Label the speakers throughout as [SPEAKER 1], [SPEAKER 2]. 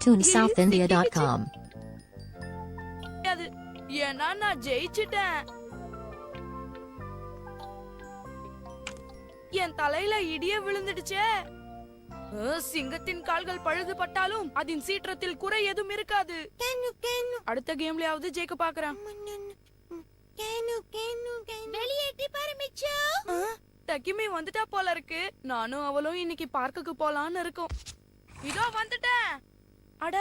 [SPEAKER 1] TuneSouthIndia.com.
[SPEAKER 2] ஏன்னா நான் ஜெயிச்சிட்டேன். என் தலையில இடியே விழுந்துடுச்சே. சிங்கத்தின் கால்கள் பழுதுபட்டாலும் அதன் சீற்றத்தில் குறை எதுவும் இருக்காது. அடுத்த கேம்லயாவது ஜெயிக்க பாக்குறேன்.
[SPEAKER 3] வெளியேற்றி பாரு மிச்சு.
[SPEAKER 2] டக்கிமி வந்துட்டா போல இருக்கு. நானும் அவளும் இன்னைக்கு பார்க்குக்கு போலான்னு இருக்கோம். இதோ வந்துட்டேன். அட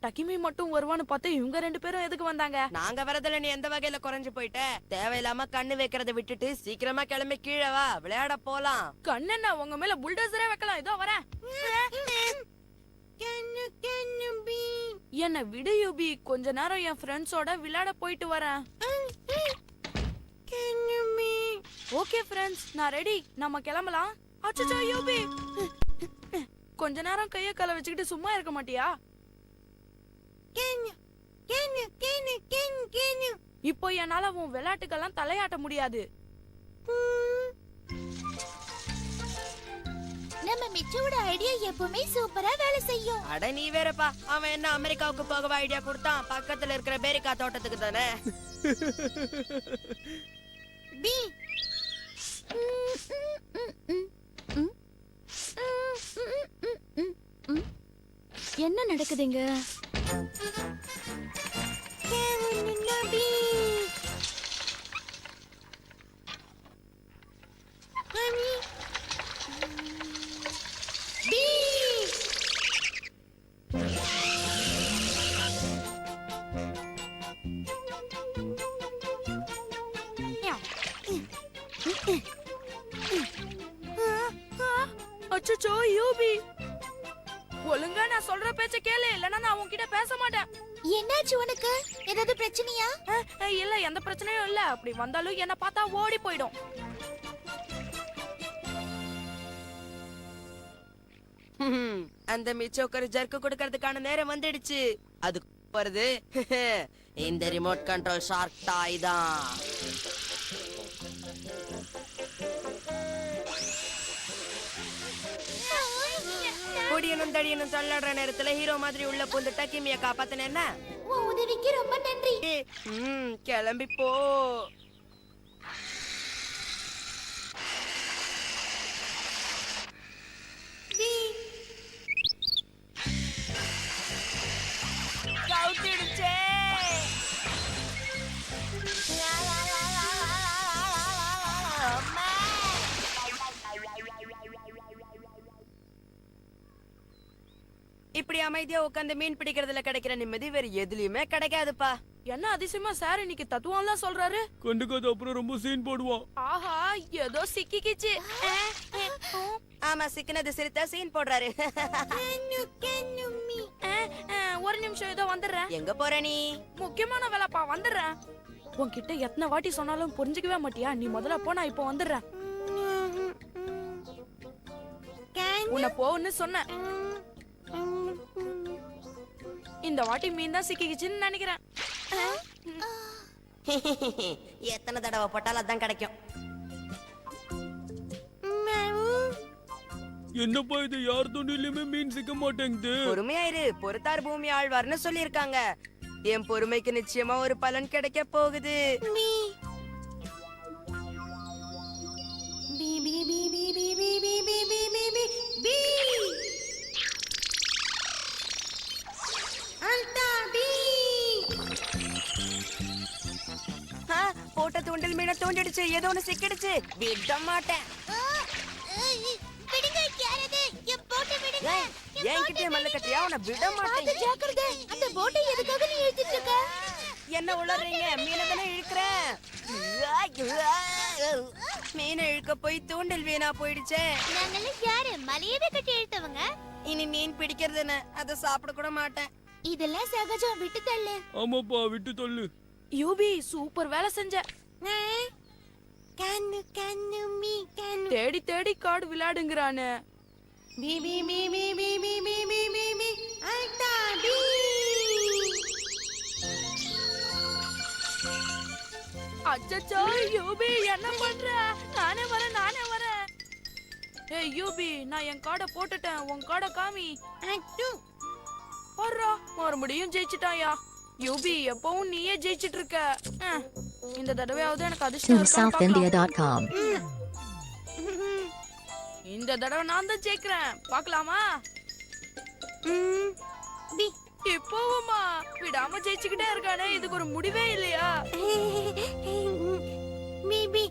[SPEAKER 2] டக்கிமி மட்டும் வருவான்னு பார்த்தா இவங்க ரெண்டு பேரும் எதுக்கு வந்தாங்க?
[SPEAKER 4] நாங்க வரதுல நீ எந்த வகையில குறைஞ்சு போயிட்ட? தேவையில்லாம கண்ணு வைக்கிறத விட்டுட்டு சீக்கிரமா கிளம்பி கீழே வா, விளையாட போலாம்.
[SPEAKER 2] கண்ணென்ன உங்க மேல புல்டோசரே வைக்கலாம். இதோ வரேன். என்ன விடு யூபி, கொஞ்ச நேரம் என் ஃப்ரெண்ட்ஸோட விளையாட போயிட்டு வரேன். ஓகே ஃப்ரெண்ட்ஸ், நான் ரெடி. நம்ம கிளம்பலாம். அச்சச்சோ யூபி, கொஞ்ச நேரம் கைய கால வச்சுக்கிட்டு சும்மா இருக்க மாட்டியா? இப்போ என்னால உன் விளையாட்டுக்கெல்லாம் தலையாட்ட முடியாது.
[SPEAKER 3] நம்ம மிச்சுவோட ஐடியா எப்பவுமே சூப்பரா வேலை செய்யும்.
[SPEAKER 4] அட நீ வேறப்பா, அவன் என்ன அமெரிக்காவுக்கு போகவா ஐடியா கொடுத்தான்? பக்கத்துல இருக்கிற பேரிக்கா தோட்டத்துக்கு தானே.
[SPEAKER 3] பி
[SPEAKER 2] என்ன நடக்குதுங்க? அச்சச்சோ யூபி, ஒழுங்கா நான் சொல்ற பேச்ச கேளு, இல்லனா நான் உன்கிட்ட பேச மாட்டேன்.
[SPEAKER 3] என்னாச்சு உனக்கு? ஏதாவது பிரச்சனையா?
[SPEAKER 2] இல்ல, எந்த பிரச்சனையும் இல்ல. அப்படி வந்தாலும் என்ன பார்த்தா ஓடி போயிடும்.
[SPEAKER 4] அந்த மிச்சோக்கர் ஜர்க்கு கொடுக்கறதுக்கான நேரம் வந்துடுச்சு. அது வருது. இந்த ரிமோட் கண்ட்ரோல் ஷார்க் டாய் தான். பொடியனும் தடியனும் தள்ளாடுற நேரத்துல ஹீரோ மாதிரி உள்ள பூந்து டக்கிமிய காப்பாத்தின என்ன?
[SPEAKER 3] உன் உதவிக்கு ரொம்ப நன்றி.
[SPEAKER 4] கிளம்பி போ. கவுத்திடுச்சே. இப்படி அமைதியா உட்காந்து மீன் பிடிக்கிறதுல கிடைக்கிற நிம்மதி வேற எதுலயுமே கிடைக்காதுப்பா.
[SPEAKER 2] என்ன அதிசயமா சார் இன்னைக்கு தத்துவம் எல்லாம் சொல்றாரு.
[SPEAKER 5] கண்டுக்காத, அப்புறம் ரொம்ப சீன் போடுவான்.
[SPEAKER 2] ஆஹா, ஏதோ சிக்கிக்கிச்சு.
[SPEAKER 4] ஆமா, சிக்கினது சிரித்தா சீன் போடுறாரு.
[SPEAKER 2] ஒரு நிமிஷம், ஏதோ வந்துடுறேன்.
[SPEAKER 4] எங்க போற நீ?
[SPEAKER 2] முக்கியமான வேலைப்பா, வந்துடுறேன். உன்கிட்ட எத்தனை வாட்டி சொன்னாலும் புரிஞ்சுக்கவே மாட்டியா? நீ முதல்ல போ, நான் இப்போ வந்துடுறேன். உன்னை போன்னு சொன்ன. இந்த வாட்டி மீன் தான் சிக்கிக்கிச்சுன்னு நினைக்கிறேன்.
[SPEAKER 4] எத்தனை தடவை போட்டாலும் அதான் கிடைக்கும்.
[SPEAKER 5] என்னப்பா இது, யார் துணிலுமே மீன் சிக்க மாட்டேங்குது.
[SPEAKER 4] பொறுமையாயிரு, பொறுத்தார் பூமி ஆழ்வார்னு சொல்லிருக்காங்க. என் பொறுமைக்கு நிச்சயமா ஒரு பலன் கிடைக்க போகுது. போட்ட தூண்டில் மீனை தூண்டிடுச்சு. ஏதோ ஒண்ணு சிக்கிடுச்சு. விட மாட்டேன். என்கிட்ட மல்ல கட்டியா? உன்னை விட மாட்டேன்.
[SPEAKER 3] ஜாக்கிரதை. அந்த போட்டை எதுக்காக நீ இழுத்துட்டு இருக்க?
[SPEAKER 4] என்ன உளறீங்க? மீனை தானே இழுக்கிறேன். மீனை இழுக்க போய் தூண்டில் வீணா போயிடுச்சே.
[SPEAKER 3] நாங்கெல்லாம் யாரு? மலையவே கட்டி இழுத்தவங்க.
[SPEAKER 4] இனி மீன் பிடிக்கிறதுன்னு அதை சாப்பிட கூட மாட்டேன்.
[SPEAKER 3] இதெல்லாம் சகஜம், விட்டு தள்ளு.
[SPEAKER 5] ஆமாப்பா, விட்டு தள்ளு.
[SPEAKER 2] யூபி, சூப்பர் வேலை செஞ்ச. தேடி தேடி காடு விளையாடுங்கிறானு. அச்சச்சோ யூபி, என்ன பண்ற? நானே வரேன். ஏய் யூபி, நான் என் காடை போட்டுட்டேன். உன் காடை காமி. போறா மறுபடியும் ஜெயிச்சிட்டாயா. யூபி எப்பவும் நீயே ஜெயிச்சிட்டு இருக்க. இந்த தடவையாவது எனக்கு அதிர்ஷ்டம் இருக்கான்னு பார்க்கலாம்.
[SPEAKER 1] TuneSouthIndia.com.
[SPEAKER 2] இந்த தடவை நான் தான் ஜெயிக்கிறேன். பார்க்கலாமா? இப்போவுமா விடாம ஜெயிச்சுக்கிட்டே இருக்கானே, இதுக்கு ஒரு முடிவே இல்லையா?
[SPEAKER 3] மேபி